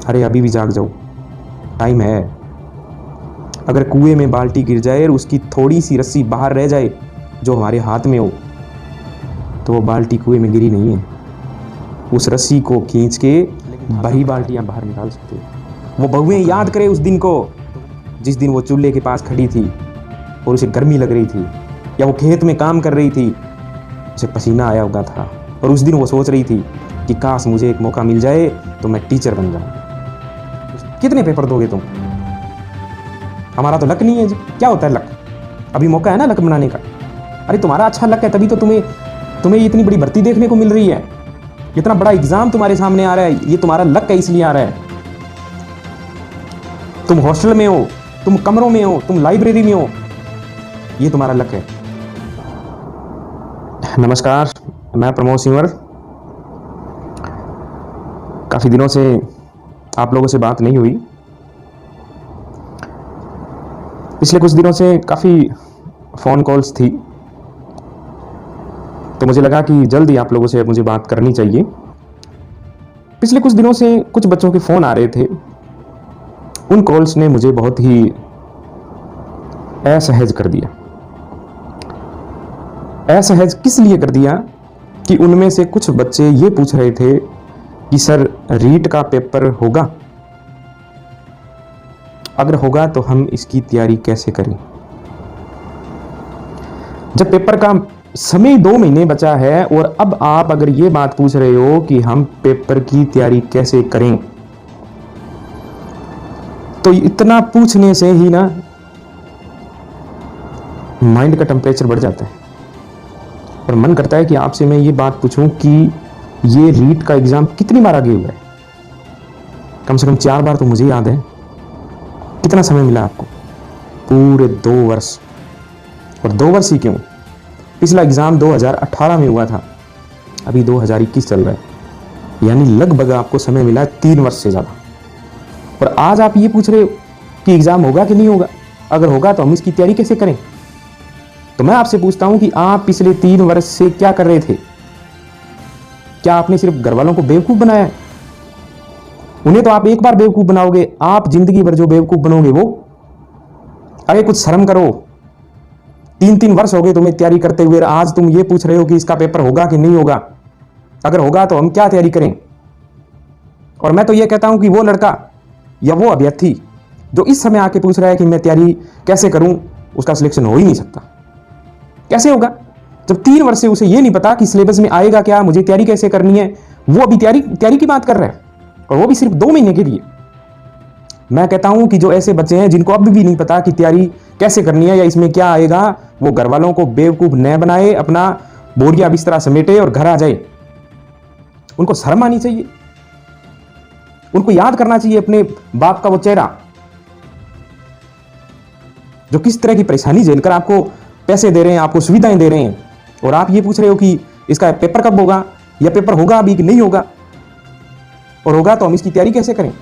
अरे अभी भी जाग जाओ, टाइम है। अगर कुएं में बाल्टी गिर जाए और उसकी थोड़ी सी रस्सी बाहर रह जाए जो हमारे हाथ में हो, तो वो बाल्टी कुएं में गिरी नहीं है। उस रस्सी को खींच के भरी बाल्टियां बाहर निकाल सकते हो। वो बहुएं याद करे उस दिन को, जिस दिन वो चूल्हे के पास खड़ी थी और उसे गर्मी लग रही थी, या वो खेत में काम कर रही थी, उसे पसीना आया हुआ था, और उस दिन वो सोच रही थी कि काश मुझे एक मौका मिल जाए तो मैं टीचर बन जाऊं। कितने पेपर दोगे तुम? हमारा तो लक नहीं है जी। क्या होता है लक? अभी मौका है ना लक बनाने का। अरे तुम्हारा अच्छा लक है, तभी तो तुम्हें इतनी बड़ी भर्ती देखने को मिल रही है, इतना बड़ा एग्जाम तुम्हारे सामने आ रहा है। ये तुम्हारा लक है, इसलिए आ रहा है। तुम हॉस्टल में हो, तुम कमरों में हो, तुम लाइब्रेरी में हो, ये तुम्हारा लक है। नमस्कार, मैं प्रमोद सिंवर। काफी दिनों से आप लोगों से बात नहीं हुई। पिछले कुछ दिनों से काफी फोन कॉल्स थी, तो मुझे लगा कि जल्दी आप लोगों से मुझे बात करनी चाहिए। पिछले कुछ दिनों से कुछ बच्चों के फोन आ रहे थे। उन कॉल्स ने मुझे बहुत ही असहज कर दिया। असहज किस लिए कर दिया कि उनमें से कुछ बच्चे ये पूछ रहे थे कि सर रीट का पेपर होगा? अगर होगा तो हम इसकी तैयारी कैसे करें? जब पेपर का समय 2 महीने बचा है और अब आप अगर ये बात पूछ रहे हो कि हम पेपर की तैयारी कैसे करें, तो इतना पूछने से ही ना माइंड का टेम्परेचर बढ़ जाता है और मन करता है कि आपसे मैं ये बात पूछूं कि ये रीट का एग्जाम कितनी बार आगे हुआ है। कम से कम 4 बार तो मुझे याद है। कितना समय मिला आपको? पूरे 2 वर्ष। और 2 वर्ष ही क्यों, पिछला एग्जाम 2018 में हुआ था, अभी 2021 चल रहा है, यानी लगभग आपको समय मिला 3 वर्ष से ज्यादा। और आज आप ये पूछ रहे हो कि एग्जाम होगा कि नहीं होगा? अगर होगा तो हम इसकी तैयारी कैसे करें? तो मैं आपसे पूछता हूं कि आप पिछले 3 वर्ष से क्या कर रहे थे? क्या आपने सिर्फ घर वालों को बेवकूफ बनाया? उन्हें तो आप एक बार बेवकूफ बनाओगे, आप जिंदगी भर जो बेवकूफ बनोगे वो। अरे कुछ शर्म करो। 3 वर्ष हो गए तुम्हें तैयारी करते हुए, आज तुम ये पूछ रहे हो कि इसका पेपर होगा कि नहीं होगा? अगर होगा तो हम क्या तैयारी करें? और मैं तो ये कहता हूं कि वो लड़का या वो अभ्यर्थी जो इस समय आके पूछ रहा है कि मैं तैयारी कैसे करूं, उसका सिलेक्शन हो ही नहीं सकता। कैसे होगा जब 3 वर्ष से उसे ये नहीं पता कि सिलेबस में आएगा क्या, मुझे तैयारी कैसे करनी है। वो अभी तैयारी की बात कर रहा है, और वो भी सिर्फ 2 महीने के लिए। मैं कहता हूं कि जो ऐसे बच्चे हैं जिनको अभी भी नहीं पता कि तैयारी कैसे करनी है या इसमें क्या आएगा, वो घर वालों को बेवकूफ न बनाए, अपना बोरिया बिस्तरा समेटे और घर आ जाए। उनको शर्म आनी चाहिए। उनको याद करना चाहिए अपने बाप का वो चेहरा जो किस तरह की परेशानी झेलकर आपको पैसे दे रहे हैं, आपको सुविधाएं दे रहे हैं, और आप ये पूछ रहे हो कि इसका पेपर कब होगा, या पेपर होगा अभी कि नहीं होगा, और होगा तो हम इसकी तैयारी कैसे करें।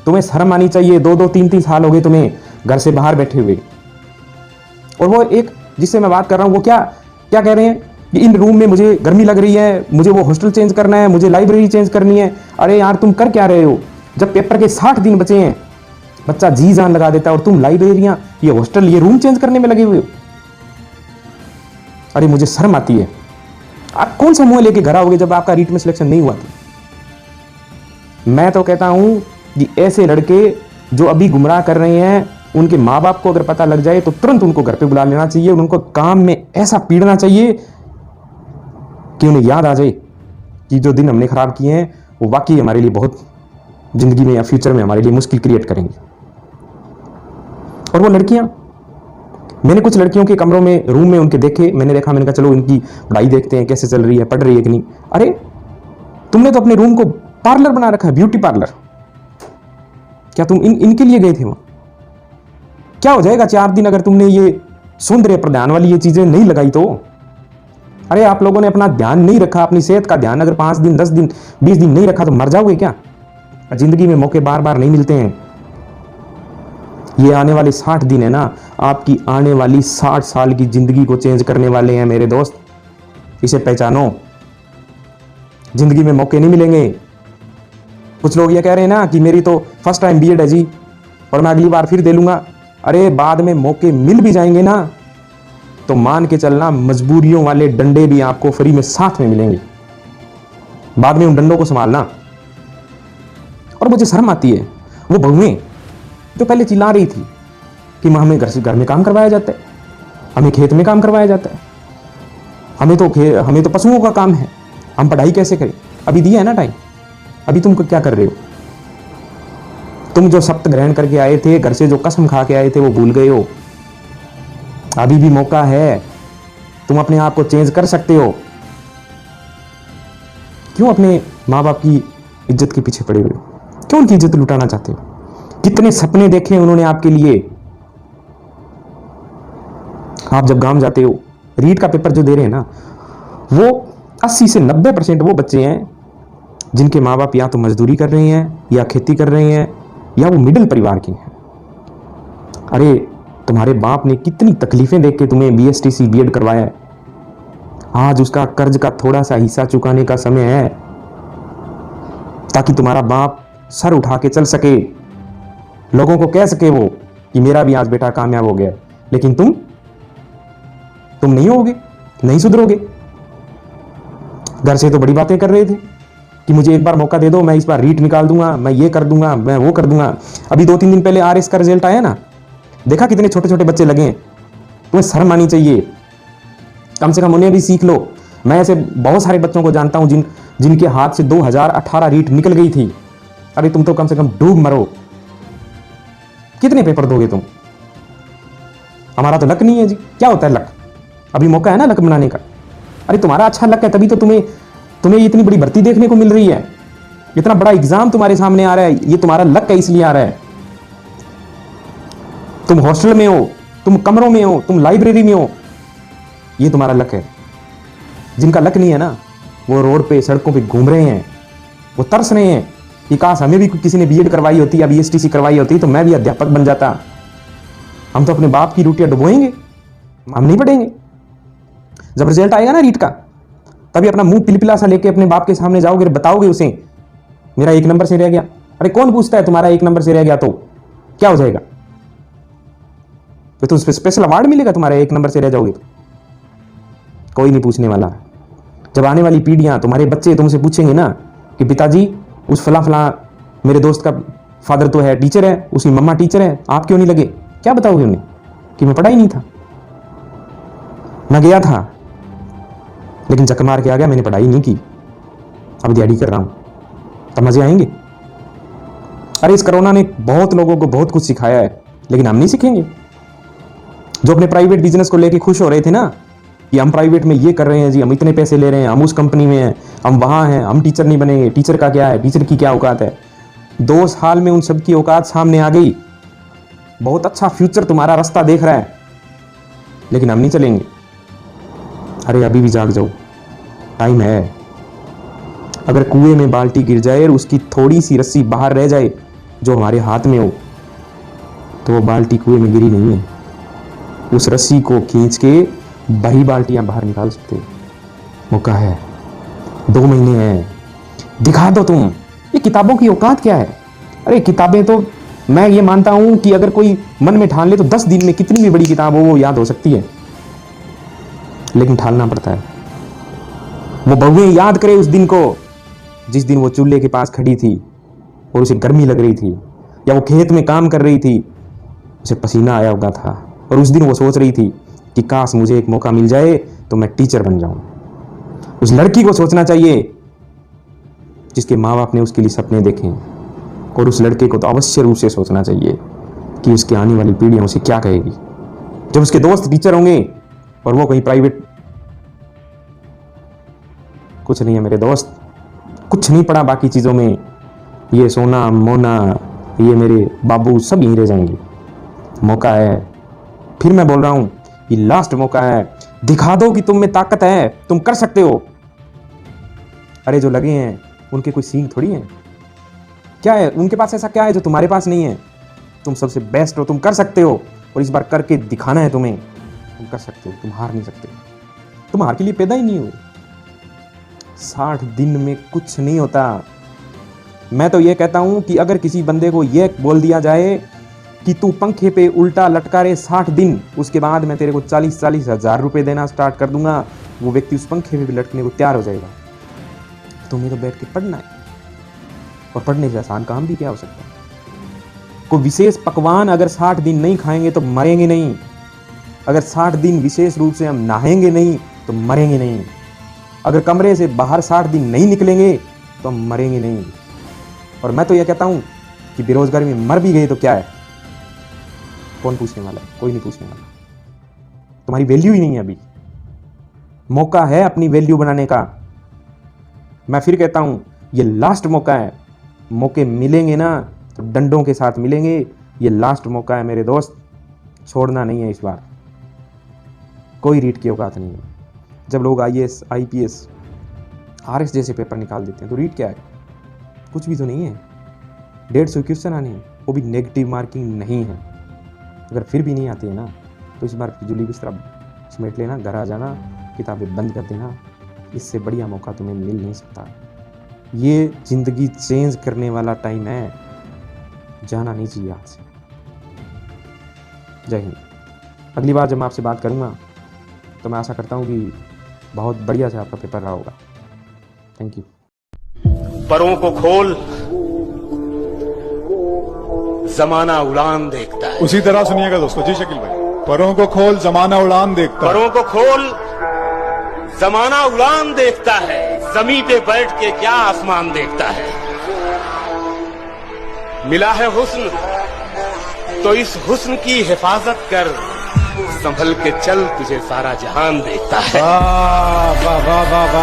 तुम्हें शर्म आनी चाहिए। 2-2, 3-3 साल हो गए तुम्हें घर से बाहर बैठे हुए। और वो एक जिससे मैं बात कर रहा हूं, वो क्या कह रहे हैं कि इन रूम में मुझे गर्मी लग रही है, मुझे वो हॉस्टल चेंज करना है, मुझे लाइब्रेरी चेंज करनी है। अरे यार तुम कर क्या रहे हो? जब पेपर के 60 दिन बचे हैं, बच्चा जी जान लगा देता है, और तुम लाइब्रेरियां, ये हॉस्टल, ये रूम चेंज करने में लगे हुए हो। अरे मुझे शर्म आती है। आप कौन सा मुंह लेके घर आओगे जब आपका रीट में सिलेक्शन नहीं हुआ तो? मैं तो कहता हूं कि ऐसे लड़के जो अभी गुमराह कर रहे हैं, उनके माँ बाप को अगर पता लग जाए तो तुरंत उनको घर पे बुला लेना चाहिए। उनको काम में ऐसा पीड़ना चाहिए कि उन्हें याद आ जाए कि जो दिन हमने खराब किए हैं वो वाकई हमारे लिए बहुत जिंदगी में या फ्यूचर में हमारे लिए मुश्किल क्रिएट करेंगे। और वो लड़कियां, मैंने कुछ लड़कियों के कमरों में, रूम में उनके देखे, मैंने कहा चलो इनकी पढ़ाई देखते हैं कैसे चल रही है, पढ़ रही है कि नहीं। अरे तुमने तो अपने रूम को पार्लर बना रखा है, ब्यूटी पार्लर। क्या तुम इनके लिए गए थे वहां? क्या हो जाएगा 4 दिन अगर तुमने ये सौंदर्य प्रदान वाली ये चीजें नहीं लगाई तो? अरे आप लोगों ने अपना ध्यान नहीं रखा, अपनी सेहत का ध्यान अगर 5 दिन, 10 दिन, 20 दिन नहीं रखा तो मर जाओगे क्या? जिंदगी में मौके बार बार नहीं मिलते हैं। ये आने वाले 60 दिन है ना, आपकी आने वाली 60 साल की जिंदगी को चेंज करने वाले हैं मेरे दोस्त। इसे पहचानो। जिंदगी में मौके नहीं मिलेंगे। कुछ लोग ये कह रहे हैं ना कि मेरी तो फर्स्ट टाइम बीएड है जी और मैं अगली बार फिर दे लूंगा। अरे बाद में मौके मिल भी जाएंगे ना तो मान के चलना मजबूरियों वाले डंडे भी आपको फ्री में साथ में मिलेंगे। बाद में उन डंडों को संभालना। और मुझे शर्म आती है वो बहुएं जो पहले चिल्ला रही थी कि हमें घर में काम करवाया जाता है, हमें खेत में काम करवाया जाता है, हमें तो पशुओं का काम है, हम पढ़ाई कैसे करें। अभी दिया है ना टाइम, अभी तुम क्या कर रहे हो? तुम जो शपथ ग्रहण करके आए थे, घर से जो कसम खा के आए थे, वो भूल गए हो। अभी भी मौका है, तुम अपने आप को चेंज कर सकते हो। क्यों अपने माँ बाप की इज्जत के पीछे पड़े हुए हो? क्यों उनकी इज्जत लुटाना चाहते हो? कितने सपने देखे उन्होंने आपके लिए। आप जब गांव जाते हो, रीट का पेपर जो दे रहे हैं ना, वो 80 से 90% वो बच्चे हैं जिनके माँ बाप या तो मजदूरी कर रहे हैं या खेती कर रहे हैं या वो मिडिल परिवार के हैं। अरे तुम्हारे बाप ने कितनी तकलीफें देख के तुम्हें बीएसटीसी बीएड करवाया है। आज उसका कर्ज का थोड़ा सा हिस्सा चुकाने का समय है ताकि तुम्हारा बाप सर उठा के चल सके, लोगों को कह सके वो कि मेरा भी आज बेटा कामयाब हो गया। लेकिन तुम नहीं होगे, नहीं सुधरोगे। घर से तो बड़ी बातें कर रहे थे कि मुझे एक बार मौका दे दो, मैं इस बार रीट निकाल दूंगा, मैं ये कर दूंगा, मैं वो कर दूंगा। अभी 2-3 दिन पहले आरएस का रिजल्ट आया ना, देखा कितने छोटे छोटे बच्चे लगे। तुम्हें शर्म आनी चाहिए, कम से कम उन्हें भी सीख लो। मैं ऐसे बहुत सारे बच्चों को जानता हूं जिनके हाथ से 2018 रीट निकल गई थी। अरे तुम तो कम से कम डूब मरो। कितने पेपर दोगे तुम? हमारा तो लक नहीं है जी। क्या होता है लक? अभी मौका है ना लक बनाने का। अरे तुम्हारा अच्छा लक है तभी तो तुम्हें इतनी बड़ी भर्ती देखने को मिल रही है, इतना बड़ा एग्जाम तुम्हारे सामने आ रहा है। ये तुम्हारा लक है, इसलिए आ रहा है। तुम हॉस्टल में हो, तुम कमरों में हो, तुम लाइब्रेरी में हो, ये तुम्हारा लक है। जिनका लक नहीं है ना, वो रोड पे सड़कों पे घूम रहे हैं, वो तरस रहे हैं कि काश हमें भी किसी ने बीएड करवाई होती या बीएसटीसी करवाई होती तो मैं भी अध्यापक बन जाता। हम तो अपने बाप की रोटियां डुबोएंगे, हम नहीं पढ़ेंगे। जब रिजल्ट आएगा ना रीट का, तभी अपना मुंह पिलपिला सा लेके अपने बाप के सामने जाओगे, बताओगे उसे मेरा 1 नंबर से रह गया। अरे कौन पूछता है तुम्हारा 1 नंबर से रह गया तो क्या हो जाएगा? तो स्पेशल अवार्ड मिलेगा तुम्हारे 1 नंबर से रह जाओगे तो? कोई नहीं पूछने वाला। जब आने वाली पीढ़ियां, तुम्हारे बच्चे तुमसे पूछेंगे ना कि पिताजी उस फला मेरे दोस्त का फादर तो है टीचर है, उसकी मम्मा टीचर है, आप क्यों नहीं लगे? क्या बताओगे उन्हें? कि मैं पढ़ा ही नहीं था, मैं गया था लेकिन चक्कर मार के आ गया, मैंने पढ़ाई नहीं की, अब दिहाड़ी कर रहा हूं। तब मजे आएंगे। अरे इस कोरोना ने बहुत लोगों को बहुत कुछ सिखाया है, लेकिन हम नहीं सीखेंगे। जो अपने प्राइवेट बिजनेस को लेके खुश हो रहे थे ना कि हम प्राइवेट में ये कर रहे हैं जी, हम इतने पैसे ले रहे हैं, हम उस कंपनी में हैं, हम वहां हैं, हम टीचर नहीं बनेंगे। टीचर का क्या है? टीचर की क्या औकात है? 2 साल में उन सब की औकात सामने आ गई। बहुत अच्छा फ्यूचर तुम्हारा रास्ता देख रहा है, लेकिन हम नहीं चलेंगे। अरे अभी भी जाग जाओ, टाइम है। अगर कुएं में बाल्टी गिर जाए और उसकी थोड़ी सी रस्सी बाहर रह जाए जो हमारे हाथ में हो, तो वो बाल्टी कुएं में गिरी नहीं है। उस रस्सी को खींच के भरी बाल्टियां बाहर निकाल सकते हो। मौका है, 2 महीने हैं, दिखा दो तुम। ये किताबों की औकात क्या है? अरे किताबें तो मैं ये मानता हूं कि अगर कोई मन में ठान ले तो 10 दिन में कितनी भी बड़ी किताब हो वो याद हो सकती है, लेकिन ठालना पड़ता है। वो बहुएं याद करे उस दिन को जिस दिन वो चूल्हे के पास खड़ी थी और उसे गर्मी लग रही थी, या वो खेत में काम कर रही थी, उसे पसीना आया हुआ था, और उस दिन वो सोच रही थी कि काश मुझे एक मौका मिल जाए तो मैं टीचर बन जाऊं। उस लड़की को सोचना चाहिए जिसके माँ बाप ने उसके लिए सपने देखे, और उस लड़के को तो अवश्य रूप से सोचना चाहिए कि उसकी आने वाली पीढ़ियां उसे क्या कहेगी जब उसके दोस्त टीचर होंगे और वो कहीं प्राइवेट। कुछ नहीं है मेरे दोस्त, कुछ नहीं पड़ा बाकी चीज़ों में। ये सोना मोना, ये मेरे बाबू सब यहीं रह जाएंगे। मौका है, फिर मैं बोल रहा हूं, ये लास्ट मौका है। दिखा दो कि तुम में ताकत है, तुम कर सकते हो। अरे जो लगे हैं उनके कोई सींग थोड़ी है। क्या है उनके पास? ऐसा क्या है जो तुम्हारे पास नहीं है? तुम सबसे बेस्ट हो, तुम कर सकते हो, और इस बार करके दिखाना है तुम्हें। तुम कर सकते हो, तुम हार नहीं सकते। तुम हार के लिए पैदा ही नहीं हुए। 60 दिन में कुछ नहीं होता। मैं तो ये कहता हूं कि अगर किसी बंदे को ये बोल दिया जाए कि तू पंखे पे उल्टा लटका रहे 60 दिन, उसके बाद मैं तेरे को 40-40 हज़ार रुपये देना स्टार्ट कर दूंगा, वो व्यक्ति उस पंखे पे भी लटकने को तैयार हो जाएगा। तुम्हें तो बैठ के पढ़ना है, और पढ़ने से आसान काम भी क्या हो सकता है। कोई विशेष पकवान अगर 60 दिन नहीं खाएंगे तो मरेंगे नहीं। अगर 60 दिन विशेष रूप से हम नहाएंगे नहीं तो मरेंगे नहीं। अगर कमरे से बाहर 60 दिन नहीं निकलेंगे तो हम मरेंगे नहीं। और मैं तो यह कहता हूं कि बेरोजगारी में मर भी गए तो क्या है, कौन पूछने वाला है? कोई नहीं पूछने वाला। तुम्हारी वैल्यू ही नहीं है। अभी मौका है अपनी वैल्यू बनाने का। मैं फिर कहता हूं, ये लास्ट मौका है। मौके मिलेंगे ना तो डंडों के साथ मिलेंगे। ये लास्ट मौका है मेरे दोस्त, छोड़ना नहीं है इस बार। कोई रीट की औकात नहीं है। जब लोग IAS, IPS, RS जैसे पेपर निकाल देते हैं तो रीट क्या है? कुछ भी तो नहीं है। 150 क्वेश्चन आने हैं, वो भी नेगेटिव मार्किंग नहीं है। अगर फिर भी नहीं आती है ना तो इस बार फिजूली बिस्तरा समेट लेना, घर आ जाना, किताबें बंद कर देना। इससे बढ़िया मौका तुम्हें मिल नहीं सकता। ये ज़िंदगी चेंज करने वाला टाइम है, जाना नहीं चाहिए आज से। जय हिंद। अगली बार जब मैं आपसे बात करूँगा तो मैं आशा करता हूँ कि बहुत बढ़िया से आपका पेपर रहा होगा। Thank you. परों को खोल, जमाना उड़ान देखता है। उसी तरह सुनिएगा दोस्तों। जी शकील भाई। परों को खोल, जमाना उड़ान देखता है। परों को खोल, जमाना उड़ान देखता है। जमीन पे बैठ के क्या आसमान देखता है। मिला है हुस्न तो इस हुस्न की हिफाजत कर, संभल के चल, तुझे सारा जहान देखता है। वाह वाह वाह वाह।